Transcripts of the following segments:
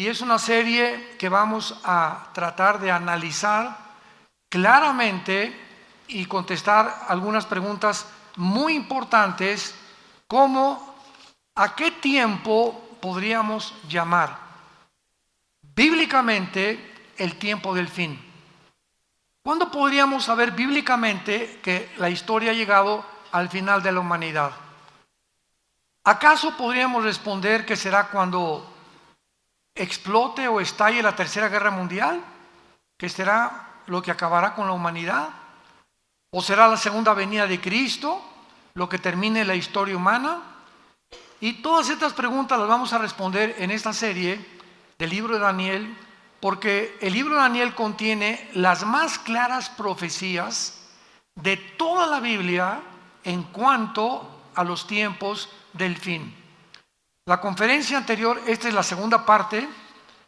y es una serie que vamos a tratar de analizar claramente y contestar algunas preguntas muy importantes, como ¿a qué tiempo podríamos llamar bíblicamente el tiempo del fin? ¿Cuándo podríamos saber bíblicamente que la historia ha llegado al final de la humanidad? ¿Acaso podríamos responder que será cuando explote o estalle la Tercera Guerra Mundial, que será lo que acabará con la humanidad? ¿O será la segunda venida de Cristo lo que termine la historia humana? Y todas estas preguntas las vamos a responder en esta serie del libro de Daniel, porque el libro de Daniel contiene las más claras profecías de toda la Biblia en cuanto a los tiempos del fin. La conferencia anterior, esta es la segunda parte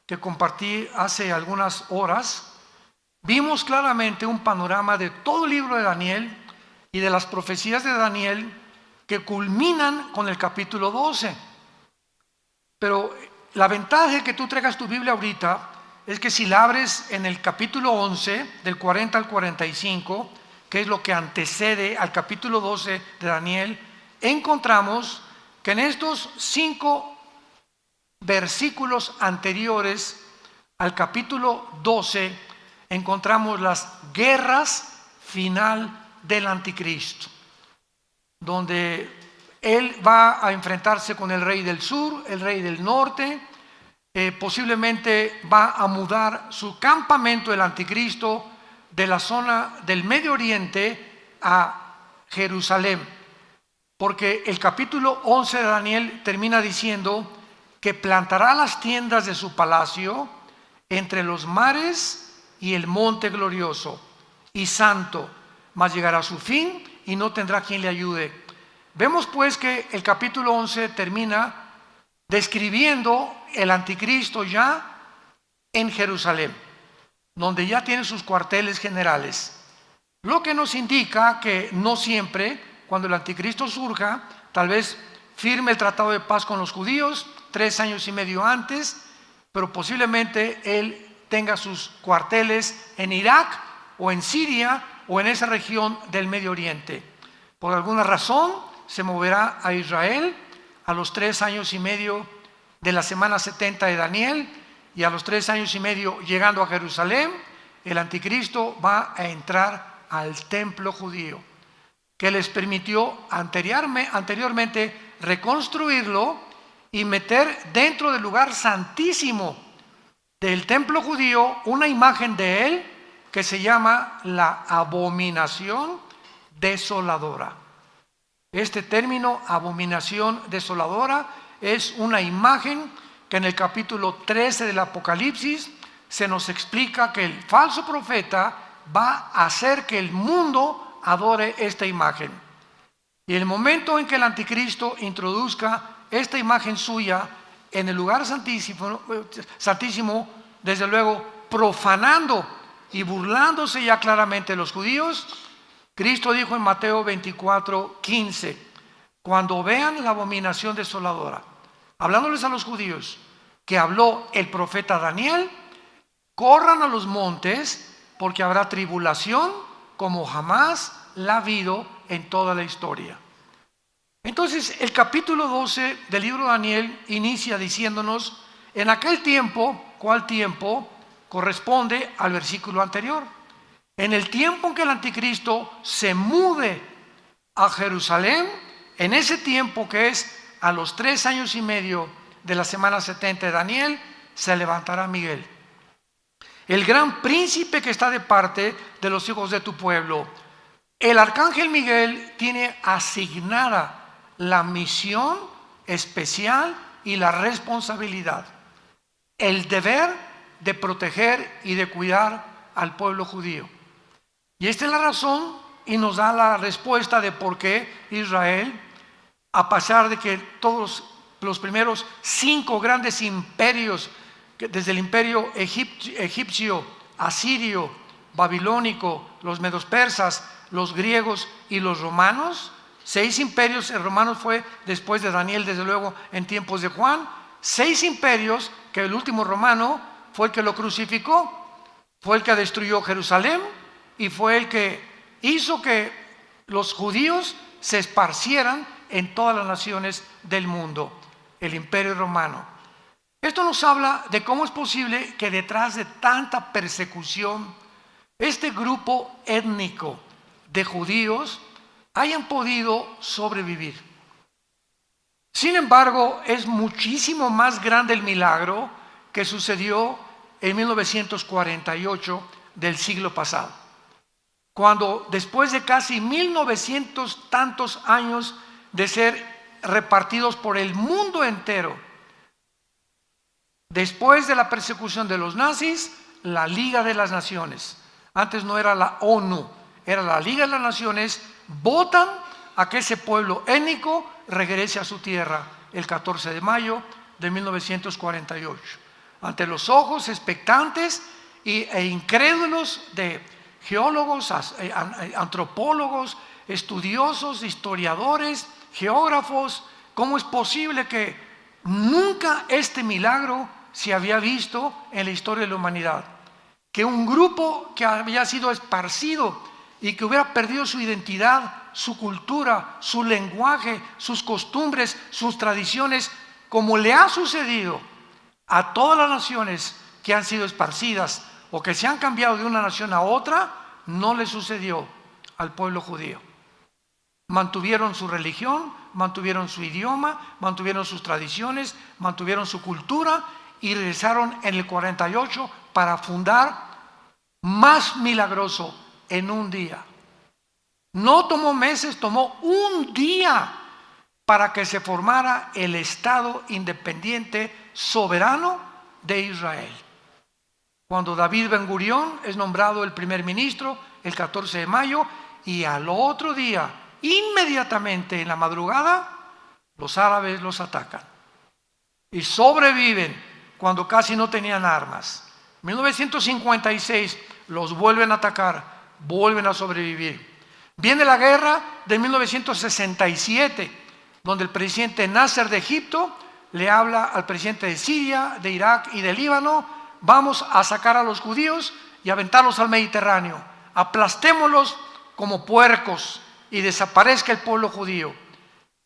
que compartí hace algunas horas, vimos claramente un panorama de todo el libro de Daniel y de las profecías de Daniel que culminan con el capítulo 12. Pero la ventaja de que tú traigas tu Biblia ahorita es que si la abres en el capítulo 11, del 40 al 45, que es lo que antecede al capítulo 12 de Daniel, encontramos que en estos 5 versículos anteriores al capítulo 12 encontramos las guerras final del anticristo, donde él va a enfrentarse con el rey del sur, el rey del norte, posiblemente va a mudar su campamento el anticristo de la zona del Medio Oriente a Jerusalén, porque el capítulo 11 de Daniel termina diciendo que plantará las tiendas de su palacio entre los mares y el monte glorioso y santo, mas llegará a su fin y no tendrá quien le ayude. Vemos pues que el capítulo 11 termina describiendo el anticristo ya en Jerusalén, donde ya tiene sus cuarteles generales, lo que nos indica que no siempre, cuando el anticristo surja, tal vez firme el tratado de paz con los judíos 3 años y medio antes, pero posiblemente él tenga sus cuarteles en Irak o en Siria o en esa región del Medio Oriente. Por alguna razón se moverá a Israel a los 3 años y medio de la semana 70 de Daniel, y a los 3 años y medio llegando a Jerusalén, el anticristo va a entrar al templo judío, que les permitió anteriormente reconstruirlo y meter dentro del lugar santísimo del templo judío una imagen de él que se llama la abominación desoladora. Este término, abominación desoladora, es una imagen que en el capítulo 13 del Apocalipsis se nos explica que el falso profeta va a hacer que el mundo adore esta imagen. Y el momento en que el anticristo introduzca esta imagen suya en el lugar santísimo, desde luego profanando y burlándose ya claramente de los judíos, Cristo dijo en Mateo 24:15, cuando vean la abominación desoladora, hablándoles a los judíos, que habló el profeta Daniel, corran a los montes, porque habrá tribulación como jamás la ha habido en toda la historia. Entonces, el capítulo 12 del libro de Daniel inicia diciéndonos, en aquel tiempo, ¿cuál tiempo? Corresponde al versículo anterior. En el tiempo en que el anticristo se mude a Jerusalén, en ese tiempo que es a los 3 años y medio de la semana 70 de Daniel, se levantará Miguel, el gran príncipe que está de parte de los hijos de tu pueblo. El arcángel Miguel tiene asignada la misión especial y la responsabilidad, el deber de proteger y de cuidar al pueblo judío. Y esta es la razón, y nos da la respuesta de por qué Israel, a pesar de que todos los primeros 5 grandes imperios, desde el imperio egipcio, asirio, babilónico, los medos persas, los griegos y los romanos, 6 imperios, el romano fue después de Daniel, desde luego en tiempos de Juan, 6 imperios, que el último romano fue el que lo crucificó, fue el que destruyó Jerusalén y fue el que hizo que los judíos se esparcieran en todas las naciones del mundo, el imperio romano. Esto nos habla de cómo es posible que detrás de tanta persecución, este grupo étnico de judíos hayan podido sobrevivir. Sin embargo, es muchísimo más grande el milagro que sucedió en 1948 del siglo pasado, cuando después de casi 1900 tantos años de ser repartidos por el mundo entero, después de la persecución de los nazis, la Liga de las Naciones, antes no era la ONU, era la Liga de las Naciones, votan a que ese pueblo étnico regrese a su tierra el 14 de mayo de 1948. Ante los ojos expectantes e incrédulos de geólogos, antropólogos, estudiosos, historiadores, geógrafos, ¿cómo es posible que nunca este milagro se había visto en la historia de la humanidad? Que un grupo que había sido esparcido y que hubiera perdido su identidad, su cultura, su lenguaje, sus costumbres, sus tradiciones, como le ha sucedido a todas las naciones que han sido esparcidas o que se han cambiado de una nación a otra, no le sucedió al pueblo judío. Mantuvieron su religión, mantuvieron su idioma, mantuvieron sus tradiciones, mantuvieron su cultura y regresaron en el 48 para fundar más milagroso en un día. No tomó meses, tomó un día para que se formara el Estado independiente soberano de Israel. Cuando David Ben Gurión es nombrado el primer ministro el 14 de mayo y al otro día, inmediatamente en la madrugada, los árabes los atacan y sobreviven cuando casi no tenían armas. En 1956 los vuelven a atacar, vuelven a sobrevivir. Viene la guerra de 1967, donde el presidente Nasser de Egipto le habla al presidente de Siria, de Irak y de Líbano: vamos a sacar a los judíos y aventarlos al Mediterráneo, aplastémoslos como puercos y desaparezca el pueblo judío.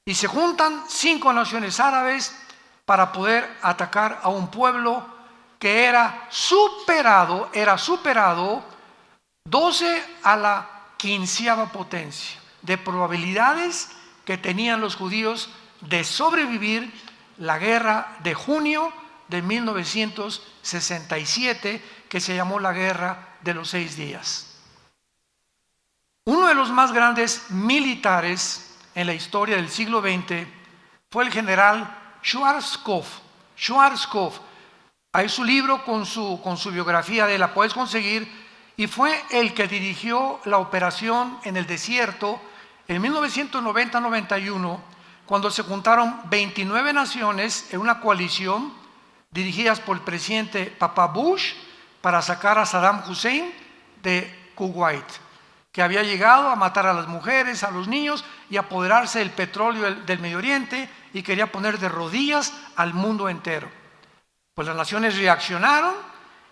Y se juntan 5 naciones árabes para poder atacar a un pueblo que era superado 12 a la 15ª potencia de probabilidades que tenían los judíos de sobrevivir la guerra de junio de 1967, que se llamó la Guerra de los 6 días. Uno de los más grandes militares en la historia del siglo XX fue el general Schwarzkopf. Hay su libro con su biografía de él, la puedes conseguir, y fue el que dirigió la operación en el desierto en 1990-91, cuando se juntaron 29 naciones en una coalición dirigidas por el presidente Papa Bush para sacar a Saddam Hussein de Kuwait, que había llegado a matar a las mujeres, a los niños y apoderarse del petróleo del Medio Oriente, y quería poner de rodillas al mundo entero. Pues las naciones reaccionaron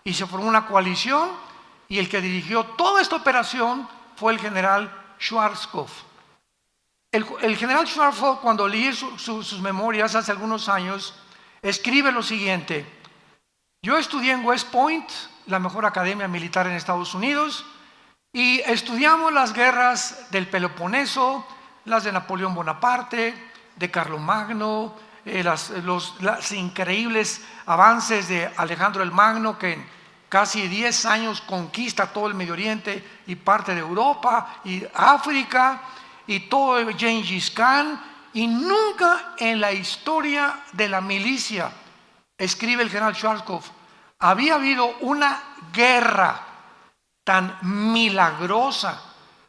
y se formó una coalición, y el que dirigió toda esta operación fue el general Schwarzkopf. El general Schwarzkopf, cuando leí sus memorias hace algunos años, escribe lo siguiente: yo estudié en West Point, la mejor academia militar en Estados Unidos, y estudiamos las guerras del Peloponeso, las de Napoleón Bonaparte, de Carlomagno, los increíbles avances de Alejandro el Magno, que en casi 10 años conquista todo el Medio Oriente y parte de Europa y África, y todo Gengis Khan, y nunca en la historia de la milicia, escribe el general Schwarzkopf, había habido una guerra tan milagrosa,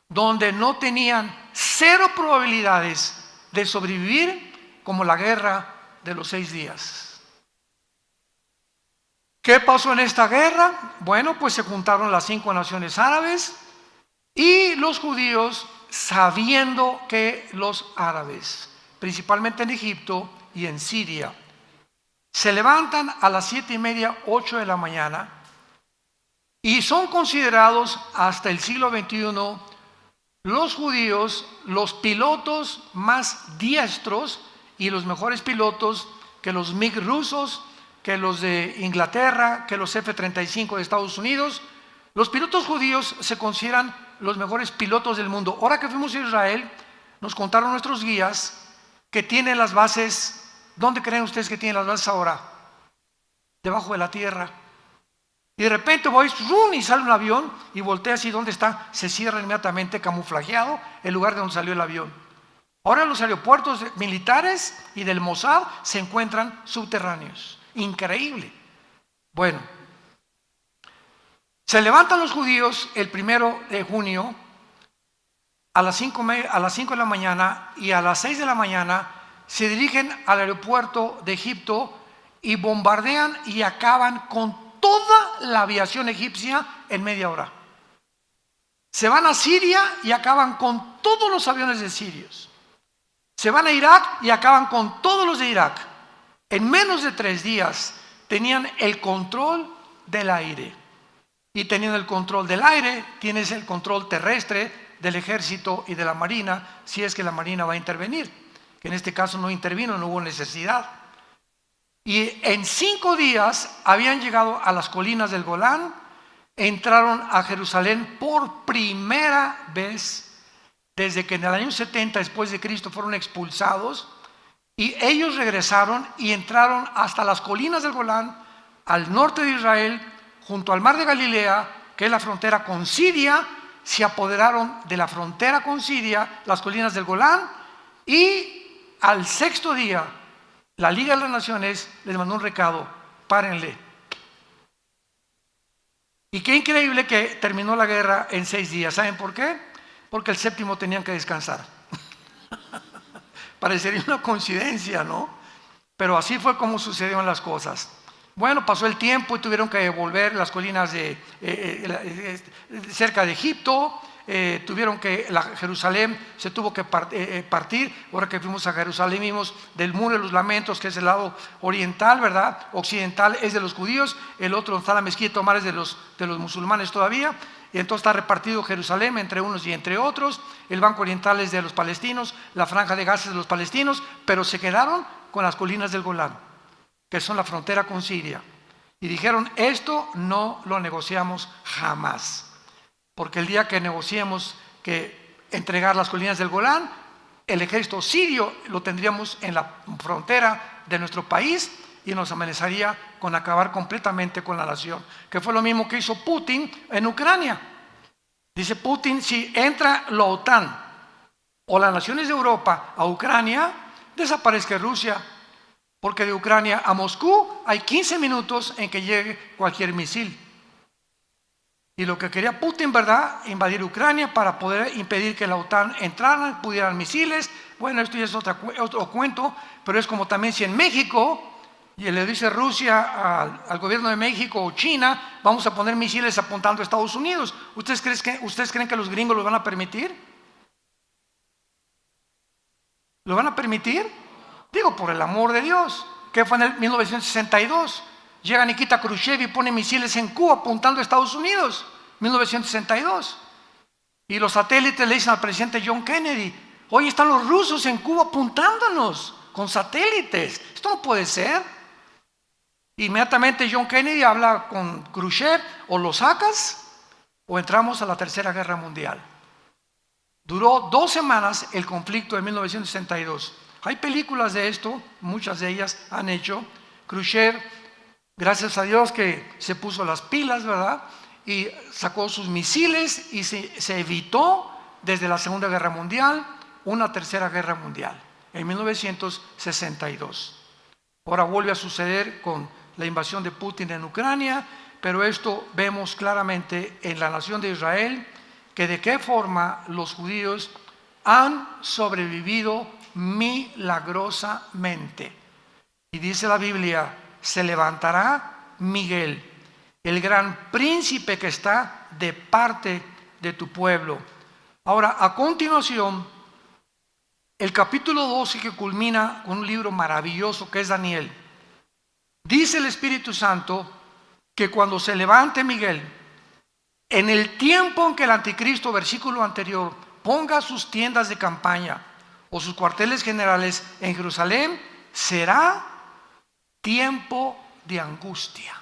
donde no tenían 0 probabilidades de sobrevivir, como la guerra de los 6 días. ¿Qué pasó en esta guerra? Bueno, pues se juntaron las 5 naciones árabes y los judíos, sabiendo que los árabes, principalmente en Egipto y en Siria, se levantan a las 7:30, 8 de la mañana y son considerados hasta el siglo XXI los judíos los pilotos más diestros y los mejores pilotos que los MiG rusos, que los de Inglaterra, que los F-35 de Estados Unidos. Los pilotos judíos se consideran los mejores pilotos del mundo. Ahora que fuimos a Israel, nos contaron nuestros guías que tienen las bases. ¿Dónde creen ustedes que tienen las bases ahora? Debajo de la tierra. Y de repente voy, ¡rum!, y sale un avión y voltea así, ¿dónde está? Se cierra inmediatamente, camuflajeado, el lugar de donde salió el avión. Ahora los aeropuertos militares y del Mossad se encuentran subterráneos. Increíble. Bueno, se levantan los judíos el 1 de junio a las 5 de la mañana y a las 6 de la mañana se dirigen al aeropuerto de Egipto y bombardean y acaban con toda la aviación egipcia en media hora. Se van a Siria y acaban con todos los aviones de sirios. Se van a Irak y acaban con todos los de Irak. En menos de 3 días tenían el control del aire. Y teniendo el control del aire, tienes el control terrestre del ejército y de la marina, si es que la marina va a intervenir. Que en este caso no intervino, no hubo necesidad. Y en 5 días habían llegado a las colinas del Golán, entraron a Jerusalén por primera vez desde que en el año 70 después de Cristo fueron expulsados, y ellos regresaron y entraron hasta las colinas del Golán, al norte de Israel, junto al mar de Galilea, que es la frontera con Siria. Se apoderaron de la frontera con Siria, las colinas del Golán, y al 6.º día la Liga de las Naciones les mandó un recado: párenle. Y qué increíble que terminó la guerra en 6 días. ¿Saben por qué? Porque el 7.º tenían que descansar. Parecería una coincidencia, ¿no? Pero así fue como sucedieron las cosas. Bueno, pasó el tiempo y tuvieron que volver las colinas cerca de Egipto. Tuvieron que, Jerusalén se tuvo que partir. Ahora que fuimos a Jerusalén vimos del Muro de los Lamentos, que es el lado oriental, ¿verdad? Occidental es de los judíos, el otro donde está la mezquita Omar es de los musulmanes todavía. Y entonces está repartido Jerusalén entre unos y entre otros. El banco oriental es de los palestinos, la franja de Gaza es de los palestinos, pero se quedaron con las colinas del Golán, que son la frontera con Siria. Y dijeron: esto no lo negociamos jamás, porque el día que negociemos que entregar las colinas del Golán, el ejército sirio lo tendríamos en la frontera de nuestro país y nos amenazaría con acabar completamente con la nación, que fue lo mismo que hizo Putin en Ucrania. Dice Putin: si entra la OTAN o las naciones de Europa a Ucrania, desaparezca Rusia, porque de Ucrania a Moscú hay 15 minutos en que llegue cualquier misil. Y lo que quería Putin, ¿verdad?, invadir Ucrania para poder impedir que la OTAN entrara, pudieran misiles. Bueno, esto ya es otro cuento, pero es como también si en México y le dice Rusia al gobierno de México o China: vamos a poner misiles apuntando a Estados Unidos. ¿Ustedes creen que los gringos lo van a permitir? ¿Lo van a permitir? Digo, por el amor de Dios. ¿Qué fue en el 1962? Llega Nikita Khrushchev y pone misiles en Cuba apuntando a Estados Unidos. 1962. Y los satélites le dicen al presidente John Kennedy: hoy están los rusos en Cuba apuntándonos con satélites. Esto no puede ser. Inmediatamente John Kennedy habla con Khrushchev: o lo sacas o entramos a la Tercera Guerra Mundial. Duró 2 semanas el conflicto de 1962. Hay películas de esto, muchas de ellas han hecho. Khrushchev, gracias a Dios que se puso las pilas, ¿verdad?, y sacó sus misiles y se evitó desde la Segunda Guerra Mundial una Tercera Guerra Mundial en 1962. Ahora vuelve a suceder con la invasión de Putin en Ucrania, pero esto vemos claramente en la nación de Israel, que de qué forma los judíos han sobrevivido milagrosamente. Y dice la Biblia: se levantará Miguel, el gran príncipe que está de parte de tu pueblo. Ahora, a continuación, el capítulo 12, que culmina con un libro maravilloso que es Daniel. Dice el Espíritu Santo que cuando se levante Miguel, en el tiempo en que el anticristo, versículo anterior, ponga sus tiendas de campaña o sus cuarteles generales en Jerusalén, será tiempo de angustia.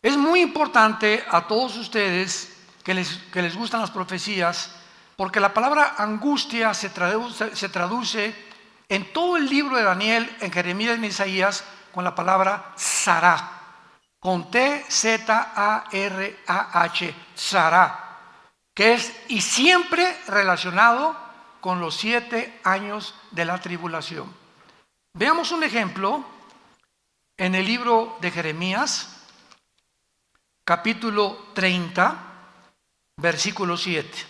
Es muy importante a todos ustedes que les gustan las profecías, porque la palabra angustia se traduce en todo el libro de Daniel, en Jeremías y en Isaías, con la palabra Sarah, con T-Z-A-R-A-H, Sarah, que es y siempre relacionado con los 7 años de la tribulación. Veamos un ejemplo en el libro de Jeremías, capítulo 30, versículo 7.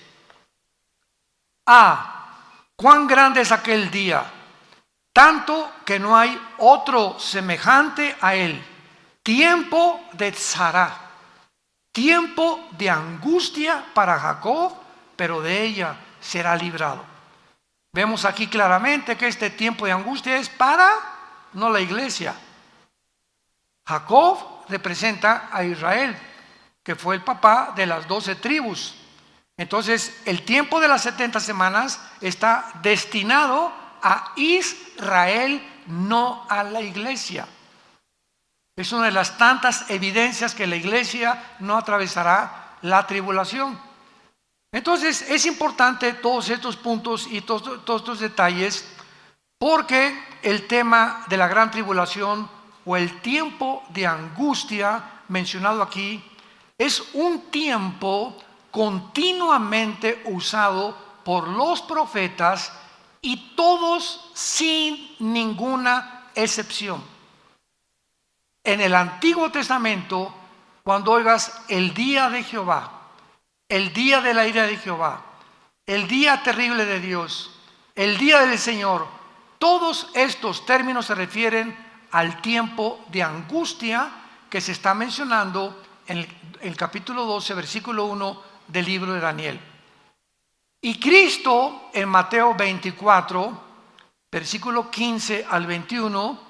Cuán grande es aquel día, tanto que no hay otro semejante a él. Tiempo de tzará, tiempo de angustia para Jacob, pero de ella será librado. Vemos aquí claramente que este tiempo de angustia es para, no la iglesia. Jacob representa a Israel, que fue el papá de las 12 tribus. Entonces, el tiempo de las 70 semanas está destinado a Israel, no a la iglesia. Es una de las tantas evidencias que la iglesia no atravesará la tribulación. Entonces, es importante todos estos puntos y todos estos detalles, porque el tema de la gran tribulación o el tiempo de angustia mencionado aquí es un tiempo continuamente usado por los profetas y todos sin ninguna excepción. En el Antiguo Testamento, cuando oigas el día de Jehová, el día de la ira de Jehová, el día terrible de Dios, el día del Señor, todos estos términos se refieren al tiempo de angustia que se está mencionando en el capítulo 12, versículo 1 del libro de Daniel. Y Cristo en Mateo 24, versículo 15 al 21,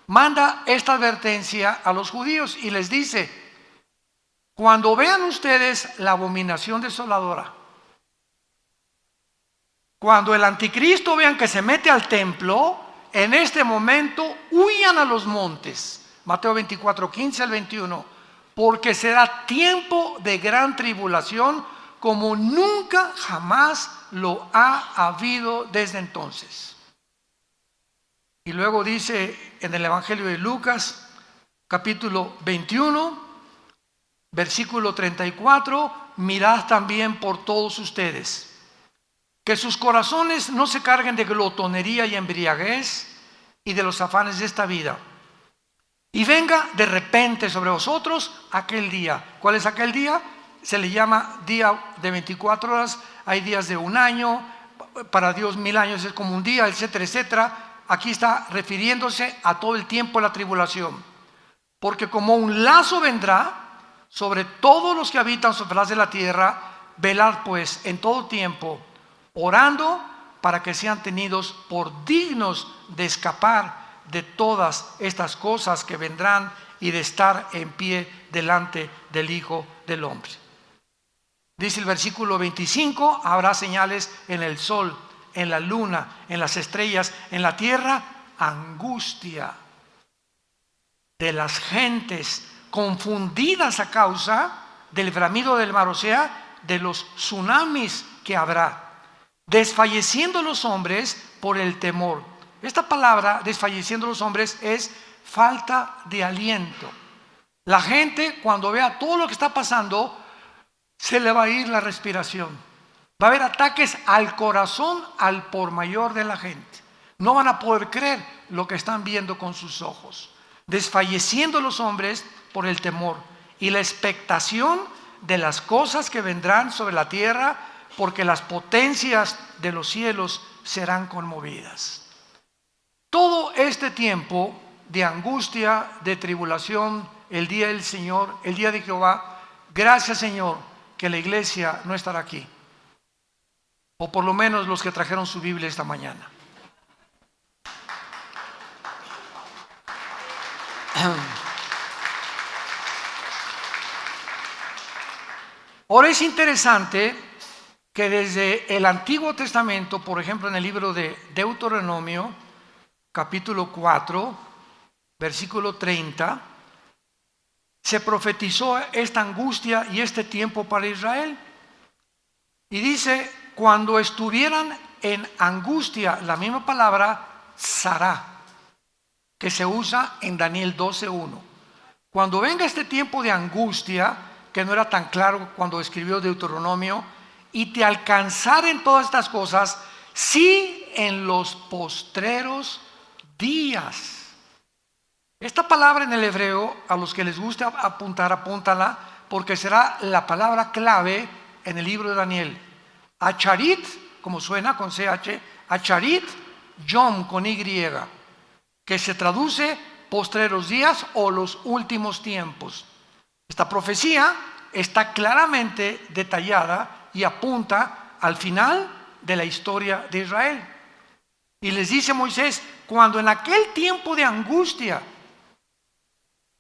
manda esta advertencia a los judíos y les dice: cuando vean ustedes la abominación desoladora, cuando el anticristo vean que se mete al templo, en este momento huyan a los montes. Mateo 24, 15 al 21, porque será tiempo de gran tribulación como nunca jamás lo ha habido desde entonces. Y luego dice en el Evangelio de Lucas, capítulo 21, versículo 34, mirad también por todos ustedes, que sus corazones no se carguen de glotonería y embriaguez y de los afanes de esta vida. Y venga de repente sobre vosotros aquel día. ¿Cuál es aquel día? Se le llama día de 24 horas, hay días de un año, para Dios 1000 años es como un día, etcétera, etcétera. Aquí está refiriéndose a todo el tiempo de la tribulación. Porque como un lazo vendrá sobre todos los que habitan sobre la faz de la tierra, velad pues en todo tiempo, orando para que sean tenidos por dignos de escapar de todas estas cosas que vendrán y de estar en pie delante del Hijo del Hombre. Dice el versículo 25, habrá señales en el sol, en la luna, en las estrellas, en la tierra, angustia de las gentes confundidas a causa del bramido del mar, o sea, de los tsunamis que habrá, desfalleciendo los hombres por el temor. Esta palabra, desfalleciendo los hombres, es falta de aliento. La gente, cuando vea todo lo que está pasando, se le va a ir la respiración. Va a haber ataques al corazón al por mayor de la gente. No van a poder creer lo que están viendo con sus ojos. Desfalleciendo los hombres por el temor y la expectación de las cosas que vendrán sobre la tierra, porque las potencias de los cielos serán conmovidas. Todo este tiempo de angustia, de tribulación, el día del Señor, el día de Jehová, gracias Señor que la iglesia no estará aquí, o por lo menos los que trajeron su Biblia esta mañana. Ahora es interesante que desde el Antiguo Testamento, por ejemplo en el libro de Deuteronomio, capítulo 4, versículo 30, se profetizó esta angustia y este tiempo para Israel. Y dice, cuando estuvieran en angustia, la misma palabra, Sará, que se usa en Daniel 12:1. Cuando venga este tiempo de angustia, que no era tan claro cuando escribió Deuteronomio, y te alcanzaren todas estas cosas, sí en los postreros días. Esta palabra en el hebreo, a los que les guste apuntar, apúntala, porque será la palabra clave en el libro de Daniel. Acharit, como suena con CH, Acharit, Yom con Y, que se traduce postreros días o los últimos tiempos. Esta profecía está claramente detallada y apunta al final de la historia de Israel. Y les dice Moisés, cuando en aquel tiempo de angustia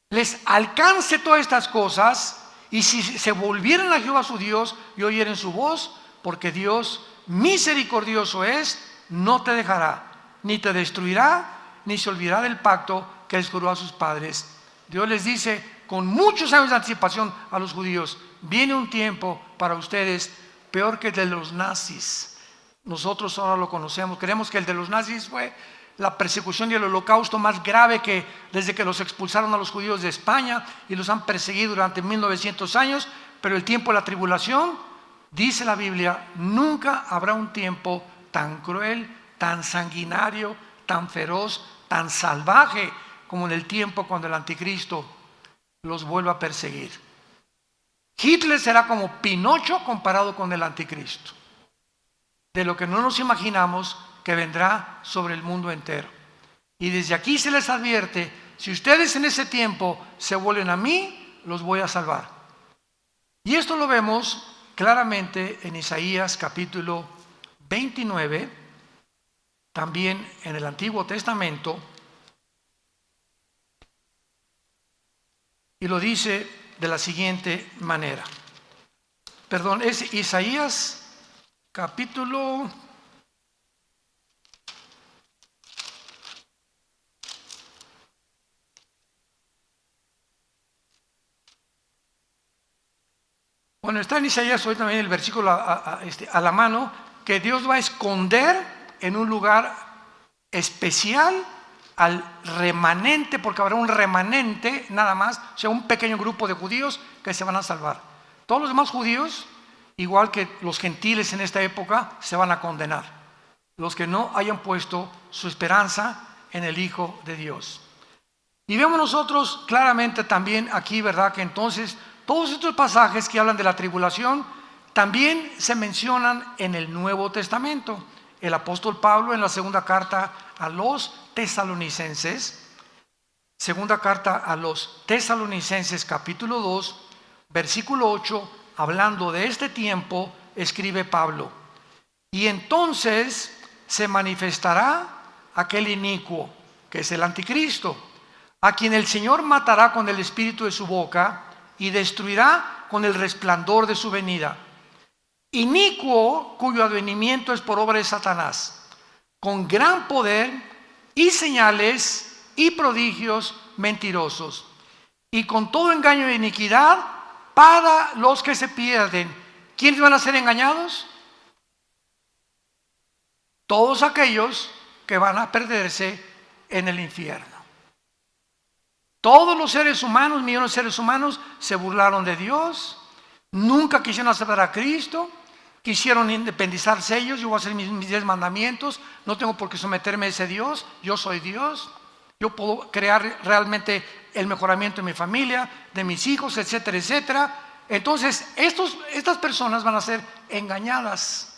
les alcance todas estas cosas, y si se volvieran a Jehová su Dios y oyeren su voz, porque Dios misericordioso es, no te dejará, ni te destruirá, ni se olvidará del pacto que les juró a sus padres. Dios les dice con muchos años de anticipación a los judíos, viene un tiempo para ustedes peor que el de los nazis. Nosotros ahora lo conocemos, creemos que el de los nazis fue la persecución y el holocausto más grave que desde que los expulsaron a los judíos de España y los han perseguido durante 1900 años, pero el tiempo de la tribulación, dice la Biblia, nunca habrá un tiempo tan cruel, tan sanguinario, tan feroz, tan salvaje como en el tiempo cuando el anticristo los vuelva a perseguir. Hitler será como Pinocho comparado con el anticristo, de lo que no nos imaginamos que vendrá sobre el mundo entero. Y desde aquí se les advierte, si ustedes en ese tiempo se vuelven a mí, los voy a salvar. Y esto lo vemos claramente en Isaías capítulo 29, también en el Antiguo Testamento, y lo dice de la siguiente manera. Perdón, es Isaías capítulo 29. Bueno, está en Isaías hoy también el versículo a la mano, que Dios va a esconder en un lugar especial al remanente, porque habrá un remanente nada más, o sea, un pequeño grupo de judíos que se van a salvar. Todos los demás judíos, igual que los gentiles en esta época, se van a condenar. Los que no hayan puesto su esperanza en el Hijo de Dios. Y vemos nosotros claramente también aquí, ¿verdad?, que entonces todos estos pasajes que hablan de la tribulación también se mencionan en el Nuevo Testamento. El apóstol Pablo en la segunda carta a los Tesalonicenses, segunda carta a los Tesalonicenses capítulo 2, versículo 8, hablando de este tiempo, escribe Pablo: y entonces se manifestará aquel inicuo, que es el anticristo, a quien el Señor matará con el espíritu de su boca y destruirá con el resplandor de su venida. Inicuo, cuyo advenimiento es por obra de Satanás, con gran poder y señales y prodigios mentirosos, y con todo engaño de iniquidad para los que se pierden. ¿Quiénes van a ser engañados? Todos aquellos que van a perderse en el infierno. Todos los seres humanos, millones de seres humanos, se burlaron de Dios, nunca quisieron aceptar a Cristo, quisieron independizarse ellos. Yo voy a hacer mis 10 mandamientos, no tengo por qué someterme a ese Dios, yo soy Dios, yo puedo crear realmente el mejoramiento de mi familia, de mis hijos, etcétera, etcétera. Entonces, estas personas van a ser engañadas.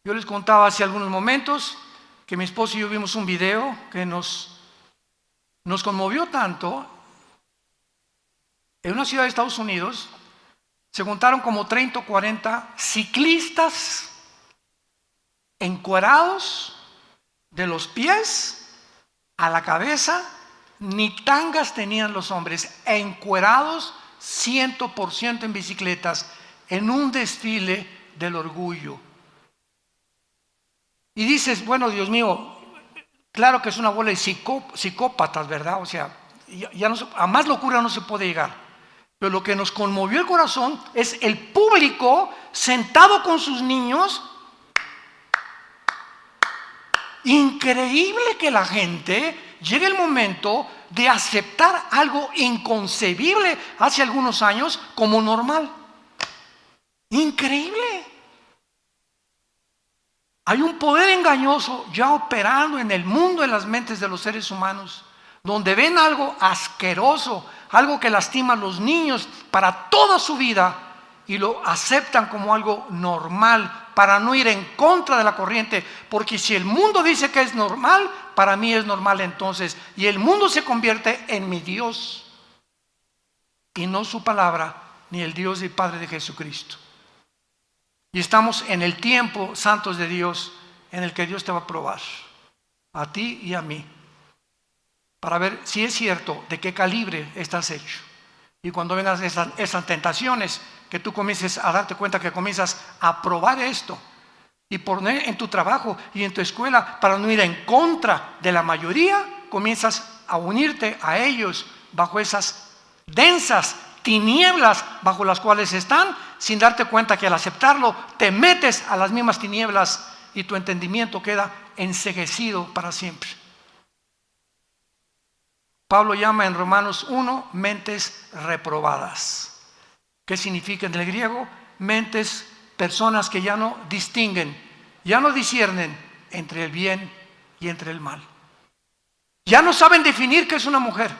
Yo les contaba hace algunos momentos que mi esposo y yo vimos un video que nos conmovió tanto. En una ciudad de Estados Unidos se juntaron como 30 o 40 ciclistas encuerados de los pies a la cabeza, ni tangas tenían los hombres, encuerados 100% en bicicletas, en un desfile del orgullo. Y dices, bueno, Dios mío, claro que es una bola de psicópatas, ¿verdad? O sea, ya no, a más locura no se puede llegar. Pero lo que nos conmovió el corazón es el público sentado con sus niños. Increíble que la gente llegue el momento de aceptar algo inconcebible hace algunos años como normal. Increíble. Hay un poder engañoso ya operando en el mundo, en las mentes de los seres humanos, donde ven algo asqueroso, algo que lastima a los niños para toda su vida y lo aceptan como algo normal para no ir en contra de la corriente, porque si el mundo dice que es normal, para mí es normal entonces, y el mundo se convierte en mi Dios y no su palabra, ni el Dios y Padre de Jesucristo. Y estamos en el tiempo, santos de Dios, en el que Dios te va a probar, a ti y a mí, para ver si es cierto de qué calibre estás hecho. Y cuando vengan esas tentaciones, que tú comiences a darte cuenta que comienzas a probar esto y poner en tu trabajo y en tu escuela para no ir en contra de la mayoría, comienzas a unirte a ellos bajo esas densas tinieblas bajo las cuales están, sin darte cuenta que al aceptarlo te metes a las mismas tinieblas y tu entendimiento queda enceguecido para siempre. Pablo llama en Romanos 1 mentes reprobadas. ¿Qué significa en el griego? Mentes, personas que ya no distinguen, ya no disciernen entre el bien y entre el mal. Ya no saben definir qué es una mujer.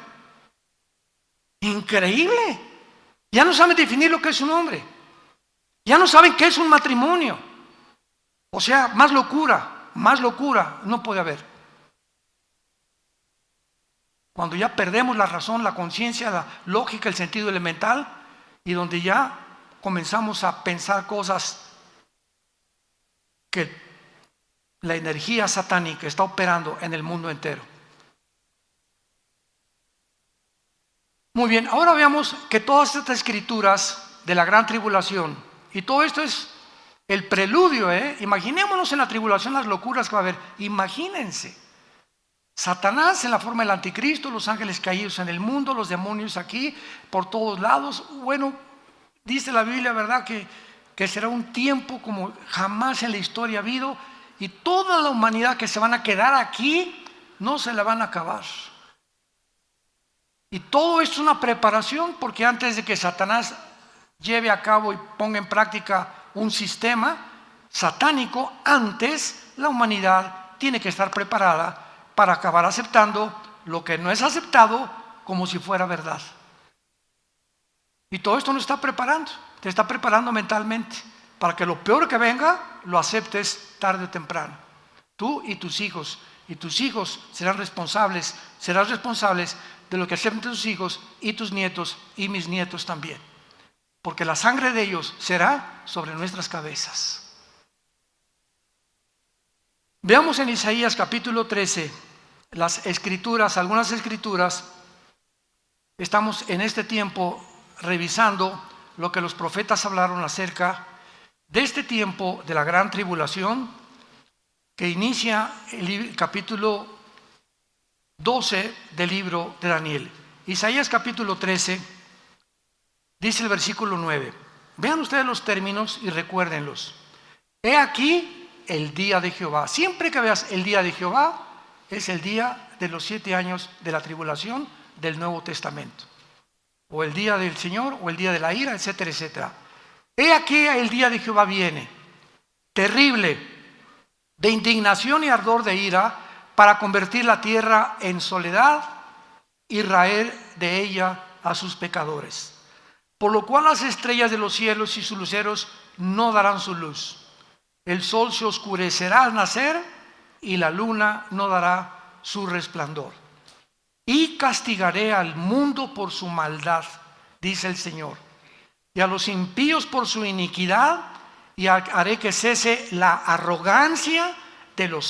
Increíble. Ya no saben definir lo que es un hombre. Ya no saben qué es un matrimonio. O sea, más locura no puede haber. Cuando ya perdemos la razón, la conciencia, la lógica, el sentido elemental, y donde ya comenzamos a pensar cosas que la energía satánica está operando en el mundo entero. Muy bien, ahora veamos que todas estas escrituras de la gran tribulación, y todo esto es el preludio, imaginémonos en la tribulación las locuras que va a haber, imagínense. Satanás en la forma del anticristo, los ángeles caídos en el mundo, los demonios aquí, por todos lados. Bueno, dice la Biblia, ¿verdad?, que será un tiempo como jamás en la historia ha habido, y toda la humanidad que se van a quedar aquí no se la van a acabar. Y todo esto es una preparación, porque antes de que Satanás lleve a cabo y ponga en práctica un sistema satánico, antes la humanidad tiene que estar preparada para acabar aceptando lo que no es aceptado como si fuera verdad. Y todo esto nos está preparando, te está preparando mentalmente para que lo peor que venga lo aceptes tarde o temprano. Tú y tus hijos serán responsables, serás responsables de lo que acepten tus hijos y tus nietos y mis nietos también, porque la sangre de ellos será sobre nuestras cabezas. Veamos en Isaías capítulo 13 las escrituras, algunas escrituras. Estamos en este tiempo revisando lo que los profetas hablaron acerca de este tiempo de la gran tribulación que inicia el capítulo 12 del libro de Daniel. Isaías capítulo 13 dice el versículo 9. Vean ustedes los términos y recuérdenlos. He aquí el día de Jehová. Siempre que veas el día de Jehová, es el día de los 7 años de la tribulación del Nuevo Testamento, o el día del Señor, o el día de la ira, etcétera, etcétera. He aquí el día de Jehová viene, terrible, de indignación y ardor de ira, para convertir la tierra en soledad y raer de ella a sus pecadores. Por lo cual las estrellas de los cielos y sus luceros no darán su luz. El sol se oscurecerá al nacer y la luna no dará su resplandor. Y castigaré al mundo por su maldad, dice el Señor, y a los impíos por su iniquidad, y haré que cese la arrogancia de los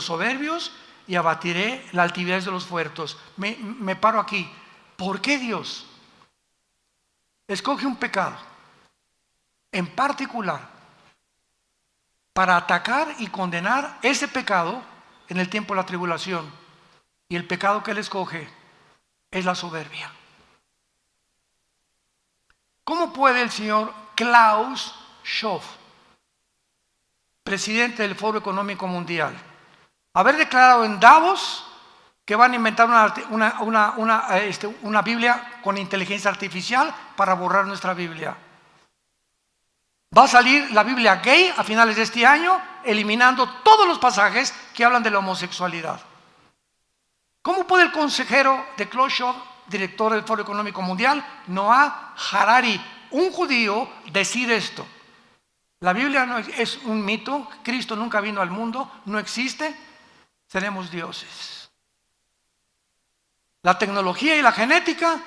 soberbios y abatiré la altivez de los fuertes. Me paro aquí. ¿Por qué Dios escoge un pecado en particular para atacar y condenar ese pecado en el tiempo de la tribulación? Y el pecado que Él escoge es la soberbia. ¿Cómo puede el señor Klaus Schwab, presidente del Foro Económico Mundial, haber declarado en Davos que van a inventar una Biblia con inteligencia artificial para borrar nuestra Biblia? Va a salir la Biblia gay a finales de este año, eliminando todos los pasajes que hablan de la homosexualidad. ¿Cómo puede el consejero de Klaus Schwab, director del Foro Económico Mundial, Noah Harari, un judío, decir esto? La Biblia no es un mito, Cristo nunca vino al mundo, no existe, seremos dioses. La tecnología y la genética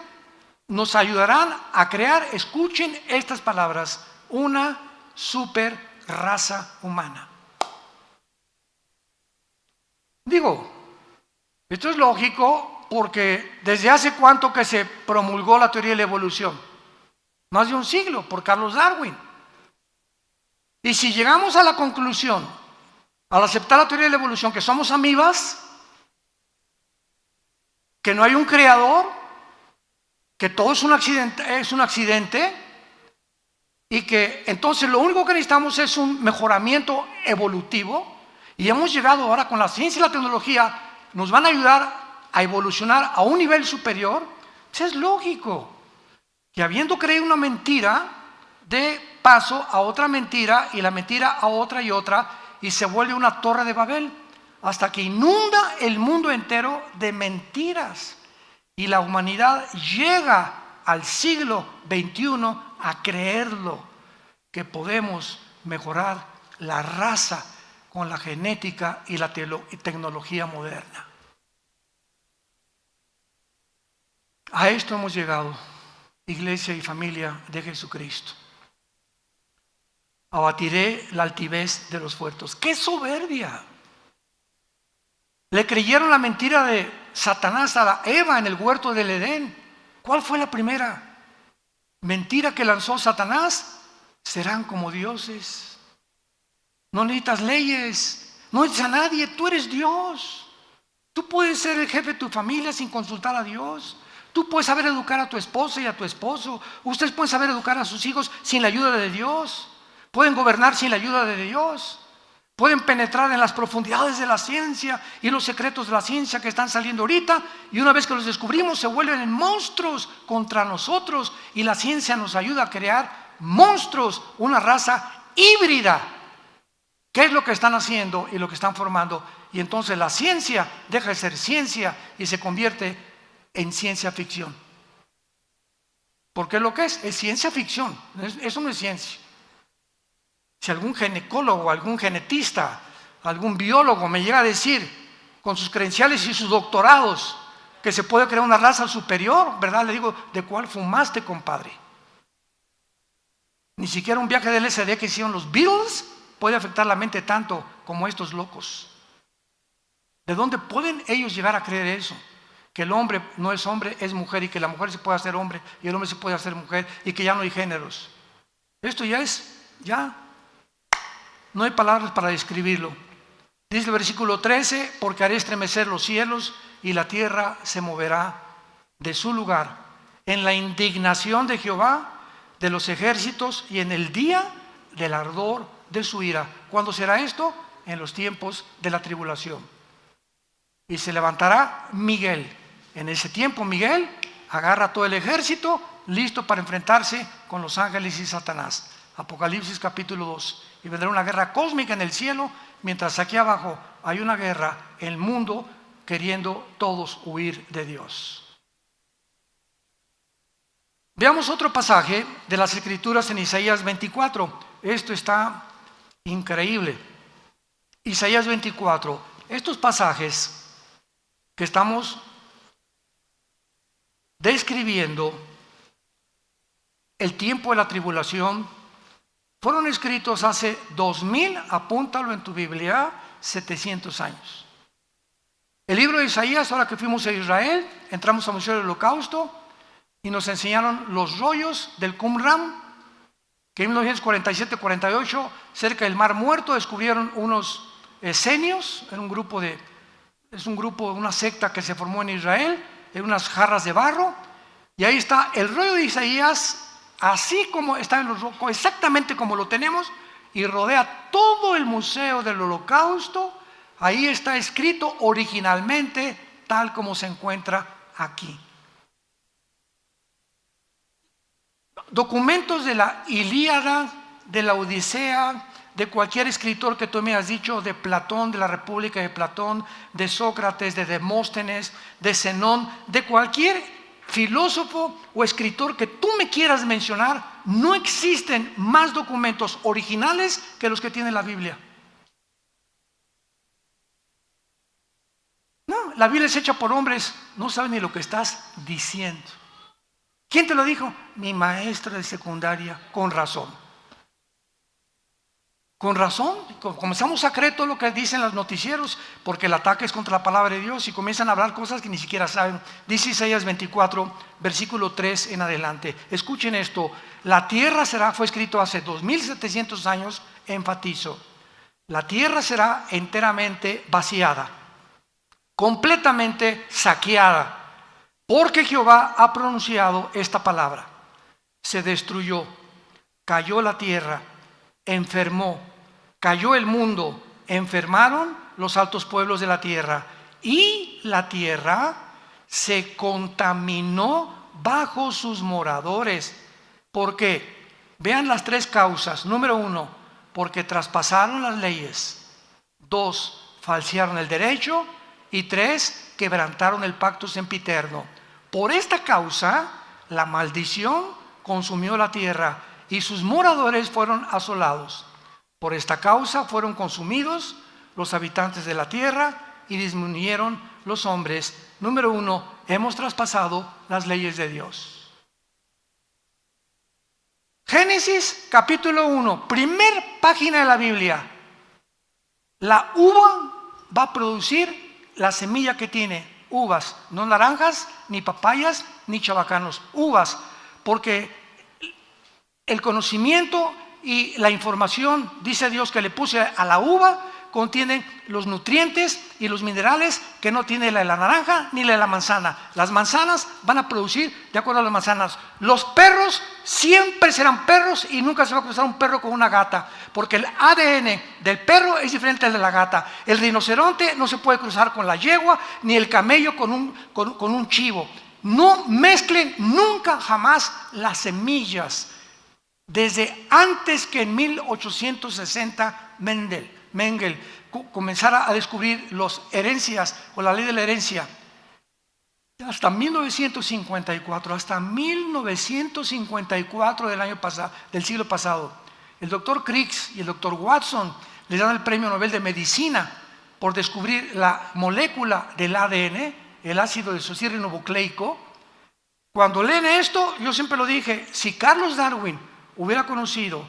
nos ayudarán a crear, escuchen estas palabras, una super raza humana. Digo, esto es lógico porque desde hace cuánto que se promulgó la teoría de la evolución, más de un siglo, por Carlos Darwin. Y si llegamos a la conclusión, al aceptar la teoría de la evolución, que somos amibas, que no hay un creador, que todo es un accidente, y que entonces lo único que necesitamos es un mejoramiento evolutivo, y hemos llegado ahora con la ciencia y la tecnología, nos van a ayudar a evolucionar a un nivel superior, pues es lógico que habiendo creído una mentira, dé paso a otra mentira y la mentira a otra y otra, y se vuelve una torre de Babel, hasta que inunda el mundo entero de mentiras, y la humanidad llega al siglo XXI a creerlo, que podemos mejorar la raza con la genética y la tecnología moderna. A esto hemos llegado, iglesia y familia de Jesucristo. Abatiré la altivez de los fuertes. ¡Qué soberbia! Le creyeron la mentira de Satanás a Eva en el huerto del Edén. ¿Cuál fue la primera mentira que lanzó Satanás? Serán como dioses. No necesitas leyes, no necesitas a nadie, tú eres Dios. Tú puedes ser el jefe de tu familia sin consultar a Dios. Tú puedes saber educar a tu esposa y a tu esposo. Ustedes pueden saber educar a sus hijos sin la ayuda de Dios. Pueden gobernar sin la ayuda de Dios. Pueden penetrar en las profundidades de la ciencia y los secretos de la ciencia que están saliendo ahorita, y una vez que los descubrimos se vuelven en monstruos contra nosotros, y la ciencia nos ayuda a crear monstruos, una raza híbrida. ¿Qué es lo que están haciendo y lo que están formando? Y entonces la ciencia deja de ser ciencia y se convierte en ciencia ficción. Porque lo que es ciencia ficción, eso no es ciencia. Si algún ginecólogo, algún genetista, algún biólogo me llega a decir con sus credenciales y sus doctorados que se puede crear una raza superior, ¿verdad? Le digo, ¿de cuál fumaste, compadre? Ni siquiera un viaje del LSD que hicieron los Beatles puede afectar la mente tanto como estos locos. ¿De dónde pueden ellos llegar a creer eso? Que el hombre no es hombre, es mujer, y que la mujer se puede hacer hombre y el hombre se puede hacer mujer, y que ya no hay géneros. Esto ya no hay palabras para describirlo. Dice el versículo 13, porque haré estremecer los cielos y la tierra se moverá de su lugar en la indignación de Jehová de los ejércitos y en el día del ardor de su ira. ¿Cuándo será esto? En los tiempos de la tribulación. Y se levantará Miguel. En ese tiempo Miguel agarra todo el ejército listo para enfrentarse con los ángeles y Satanás. Apocalipsis capítulo 2. Y vendrá una guerra cósmica en el cielo, mientras aquí abajo hay una guerra en el mundo queriendo todos huir de Dios. Veamos otro pasaje de las Escrituras en Isaías 24. Esto está increíble. Isaías 24. Estos pasajes que estamos describiendo el tiempo de la tribulación fueron escritos hace 2000, apúntalo en tu Biblia, 700 años. El libro de Isaías, ahora que fuimos a Israel, entramos al Museo del Holocausto y nos enseñaron los rollos del Qumran, que en 1947-48, cerca del Mar Muerto, descubrieron unos esenios, es un grupo, una secta que se formó en Israel, en unas jarras de barro, y ahí está el rollo de Isaías, así como está en los rocos, exactamente como lo tenemos, y rodea todo el Museo del Holocausto. Ahí está escrito originalmente, tal como se encuentra aquí. Documentos de la Ilíada, de la Odisea, de cualquier escritor que tú me has dicho, de Platón, de la República de Platón, de Sócrates, de Demóstenes, de Zenón, de cualquier filósofo o escritor que tú me quieras mencionar, no existen más documentos originales que los que tiene la Biblia. No, la Biblia es hecha por hombres, no saben ni lo que estás diciendo. ¿Quién te lo dijo? Mi maestro de secundaria, con razón. Con razón, comenzamos a creer todo lo que dicen los noticieros, porque el ataque es contra la palabra de Dios y comienzan a hablar cosas que ni siquiera saben. Dice Isaías 24, versículo 3 en adelante. Escuchen esto: la tierra fue escrito hace 2700 años, enfatizo. La tierra será enteramente vaciada, completamente saqueada, porque Jehová ha pronunciado esta palabra. Se destruyó, cayó la tierra, enfermó, cayó el mundo, enfermaron los altos pueblos de la tierra, y la tierra se contaminó bajo sus moradores. ¿Por qué? Vean las tres causas. Número 1, porque traspasaron las leyes. 2, falsearon el derecho. Y 3, quebrantaron el pacto sempiterno. Por esta causa, la maldición consumió la tierra y sus moradores fueron asolados. Por esta causa fueron consumidos los habitantes de la tierra y disminuyeron los hombres. Número 1, hemos traspasado las leyes de Dios. Génesis capítulo 1, primer página de la Biblia. La uva va a producir la semilla que tiene, uvas, no naranjas, ni papayas, ni chabacanos, uvas, porque el conocimiento y la información, dice Dios, que le puse a la uva, contienen los nutrientes y los minerales que no tiene la de la naranja ni la de la manzana. Las manzanas van a producir de acuerdo a las manzanas. Los perros siempre serán perros y nunca se va a cruzar un perro con una gata, porque el ADN del perro es diferente al de la gata. El rinoceronte no se puede cruzar con la yegua, ni el camello con un chivo. No mezclen nunca jamás las semillas. Desde antes que en 1860 Mengele comenzara a descubrir las herencias o la ley de la herencia, hasta 1954 del siglo pasado, el doctor Crick y el doctor Watson les dan el premio Nobel de Medicina por descubrir la molécula del ADN, el ácido desoxirribonucleico. Cuando leen esto, yo siempre lo dije, si Carlos Darwin hubiera conocido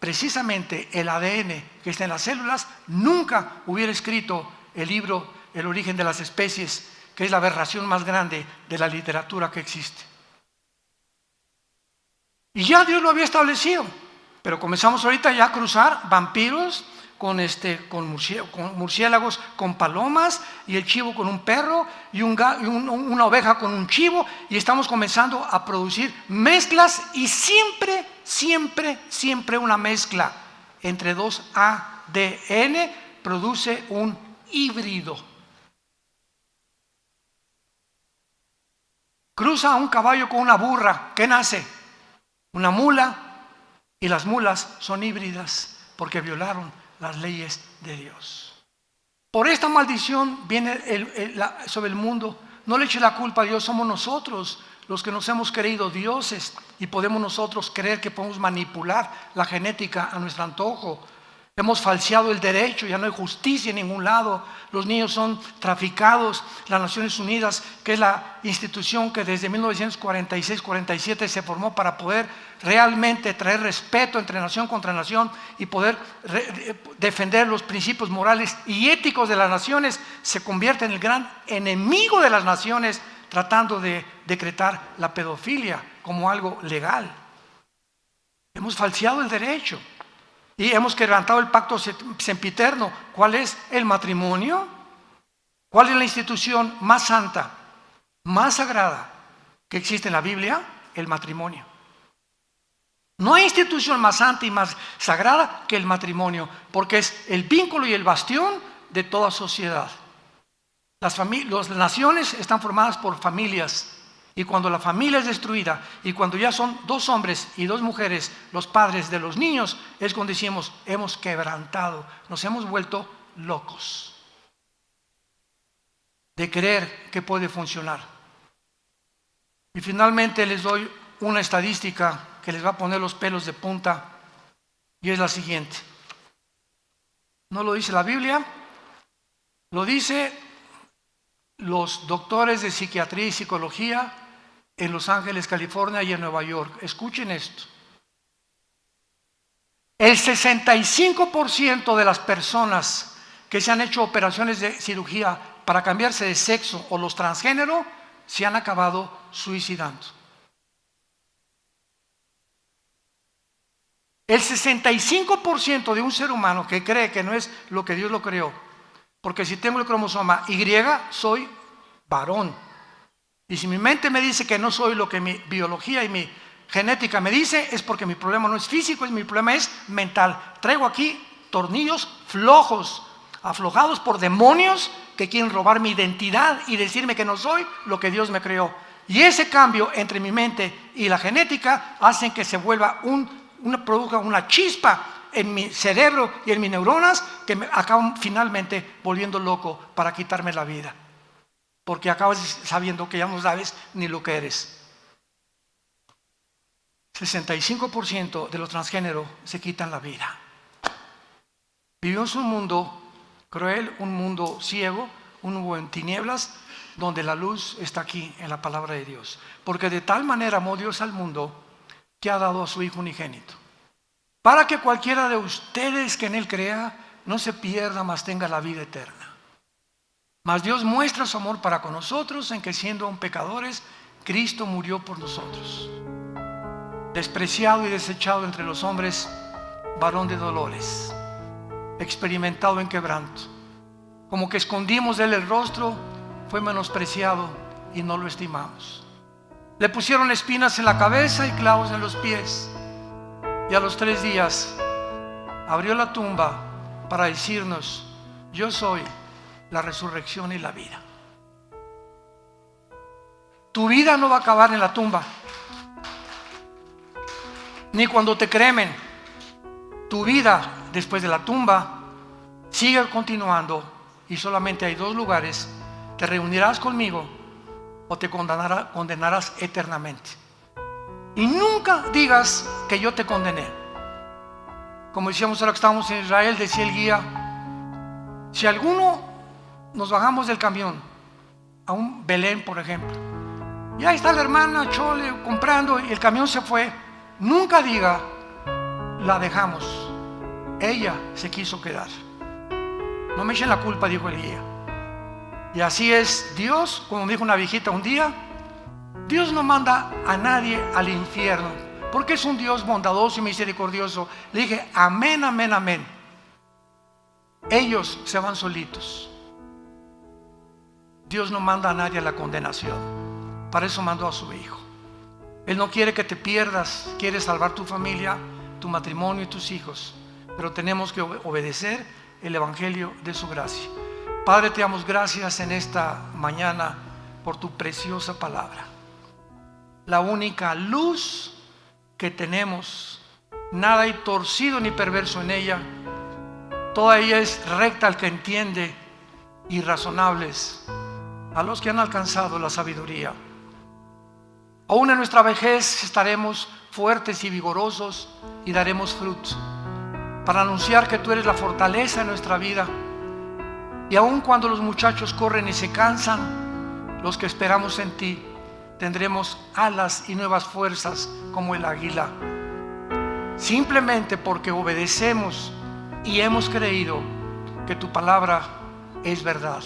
precisamente el ADN que está en las células, nunca hubiera escrito el libro El origen de las especies, que es la aberración más grande de la literatura que existe. Y ya Dios lo había establecido, pero comenzamos ahorita ya a cruzar vampiros con murciélagos, con palomas, y el chivo con un perro, y una oveja con un chivo, y estamos comenzando a producir mezclas, y siempre una mezcla entre dos ADN produce un híbrido. Cruza un caballo con una burra, ¿qué nace? Una mula, y las mulas son híbridas porque violaron las leyes de Dios. Por esta maldición viene sobre el mundo. No le eche la culpa a Dios, somos nosotros los que nos hemos creído dioses y podemos nosotros creer que podemos manipular la genética a nuestro antojo. Hemos falseado el derecho, ya no hay justicia en ningún lado. Los niños son traficados. Las Naciones Unidas, que es la institución que desde 1946-47 se formó para poder realmente traer respeto entre nación contra nación y poder defender los principios morales y éticos de las naciones, se convierte en el gran enemigo de las naciones, tratando de decretar la pedofilia como algo legal. Hemos falseado el derecho. Y hemos quebrantado el pacto sempiterno. ¿Cuál es el matrimonio? ¿Cuál es la institución más santa, más sagrada que existe en la Biblia? El matrimonio. No hay institución más santa y más sagrada que el matrimonio, porque es el vínculo y el bastión de toda sociedad. Las naciones están formadas por familias. Y cuando la familia es destruida y cuando ya son 2 hombres y 2 mujeres los padres de los niños, es cuando decimos, hemos quebrantado, nos hemos vuelto locos de creer que puede funcionar. Y finalmente les doy una estadística que les va a poner los pelos de punta, y es la siguiente. No lo dice la Biblia, lo dice los doctores de psiquiatría y psicología en Los Ángeles, California y en Nueva York. Escuchen esto. El 65% de las personas que se han hecho operaciones de cirugía para cambiarse de sexo o los transgénero se han acabado suicidando. El 65% de un ser humano que cree que no es lo que Dios lo creó, porque si tengo el cromosoma Y, soy varón. Y si mi mente me dice que no soy lo que mi biología y mi genética me dice, es porque mi problema no es físico, mi problema es mental. Traigo aquí tornillos flojos, aflojados por demonios que quieren robar mi identidad y decirme que no soy lo que Dios me creó. Y ese cambio entre mi mente y la genética hacen que se vuelva produzca una chispa en mi cerebro y en mis neuronas que me acaban finalmente volviendo loco para quitarme la vida. Porque acabas sabiendo que ya no sabes ni lo que eres. 65% de los transgéneros se quitan la vida. Vivimos un mundo cruel, un mundo ciego, un mundo en tinieblas, donde la luz está aquí en la palabra de Dios. Porque de tal manera amó Dios al mundo que ha dado a su Hijo unigénito, para que cualquiera de ustedes que en Él crea no se pierda, mas tenga la vida eterna. Mas Dios muestra su amor para con nosotros en que siendo aún pecadores, Cristo murió por nosotros. Despreciado y desechado entre los hombres, varón de dolores, experimentado en quebranto. Como que escondimos de Él el rostro, fue menospreciado y no lo estimamos. Le pusieron espinas en la cabeza y clavos en los pies. Y a los 3 días abrió la tumba para decirnos, yo soy la resurrección y la vida. Tu vida no va a acabar en la tumba, ni cuando te cremen. Tu vida después de la tumba sigue continuando y solamente hay 2 lugares: te reunirás conmigo o te condenarás eternamente. Y nunca digas que yo te condené. Como decíamos ahora que estábamos en Israel, decía el guía, si alguno nos bajamos del camión a un Belén, por ejemplo, y ahí está la hermana Chole comprando y el camión se fue, nunca diga, la dejamos, ella se quiso quedar. No me echen la culpa, dijo el guía. Y así es Dios, como dijo una viejita un día, Dios no manda a nadie al infierno, porque es un Dios bondadoso y misericordioso. Le dije, amén, amén, amén. Ellos se van solitos. Dios no manda a nadie a la condenación. Para eso mandó a su Hijo. Él no quiere que te pierdas, quiere salvar tu familia, tu matrimonio y tus hijos. Pero tenemos que obedecer el Evangelio de su gracia. Padre, te damos gracias en esta mañana por tu preciosa palabra. La única luz que tenemos, nada hay torcido ni perverso en ella. Toda ella es recta al que entiende y razonables a los que han alcanzado la sabiduría. Aún en nuestra vejez estaremos fuertes y vigorosos y daremos fruto. para anunciar que tú eres la fortaleza de nuestra vida. Y aun cuando los muchachos corren y se cansan, los que esperamos en ti tendremos alas y nuevas fuerzas como el águila. Simplemente porque obedecemos y hemos creído que tu palabra es verdad.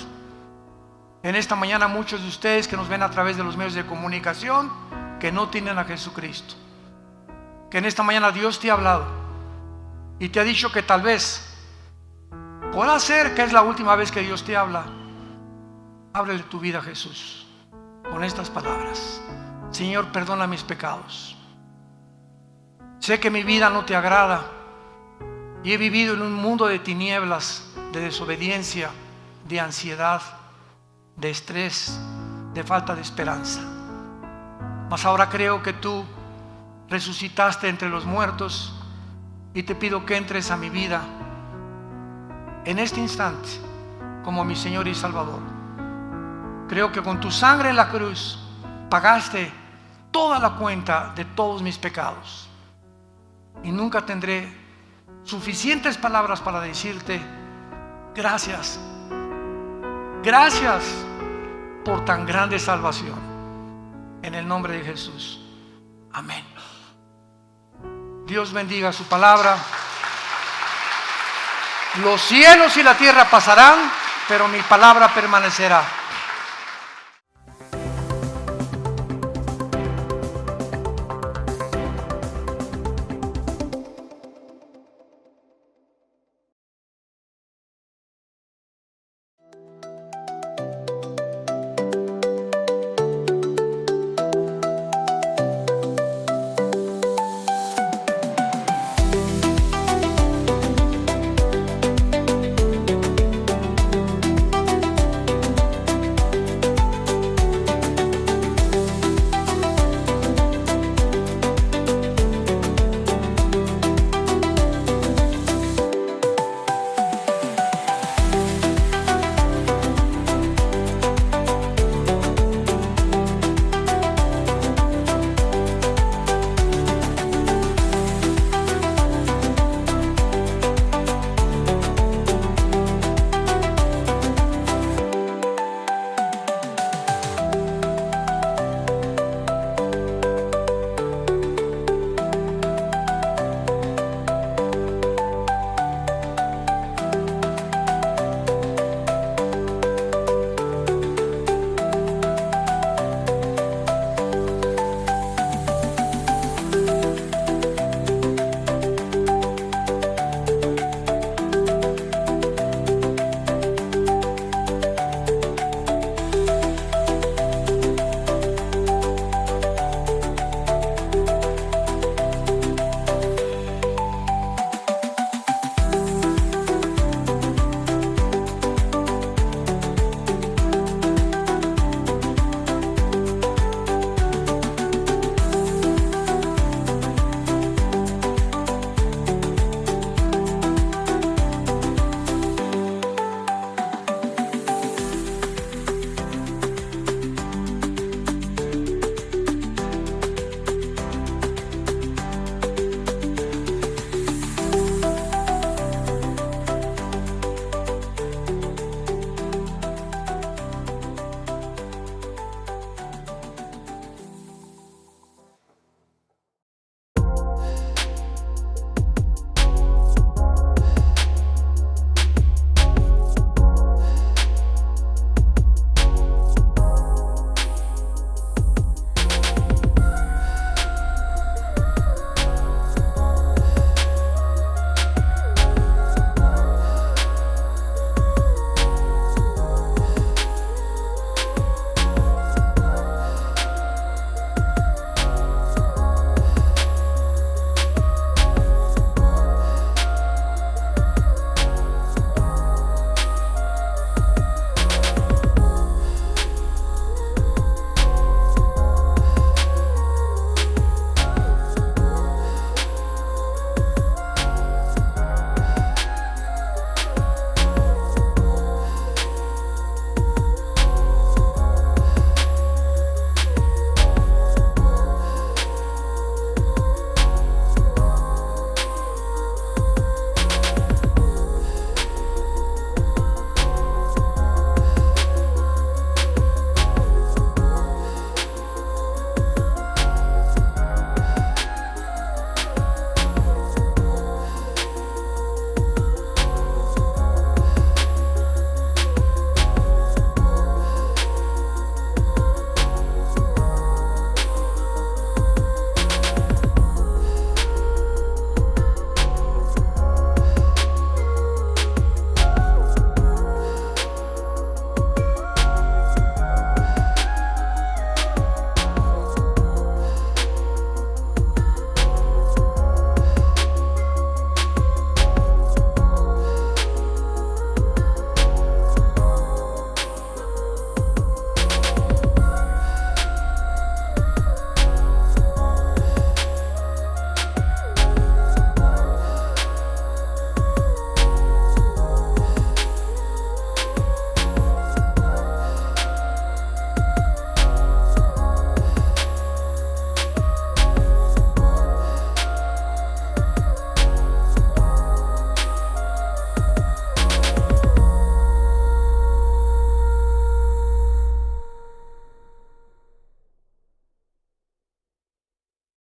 En esta mañana muchos de ustedes que nos ven a través de los medios de comunicación que no tienen a Jesucristo, que en esta mañana Dios te ha hablado y te ha dicho que tal vez pueda ser que es la última vez que Dios te habla. Ábrele tu vida a Jesús con estas palabras: Señor, perdona mis pecados. Sé que mi vida no te agrada y he vivido en un mundo de tinieblas, de desobediencia, de ansiedad, de estrés, de falta de esperanza. Mas ahora creo que tú resucitaste entre los muertos y te pido que entres a mi vida en este instante como mi Señor y Salvador. Creo que con tu sangre en la cruz pagaste toda la cuenta de todos mis pecados y nunca tendré suficientes palabras para decirte gracias. Gracias por tan grande salvación. En el nombre de Jesús. Amén. Dios bendiga su palabra. Los cielos y la tierra pasarán, pero mi palabra permanecerá.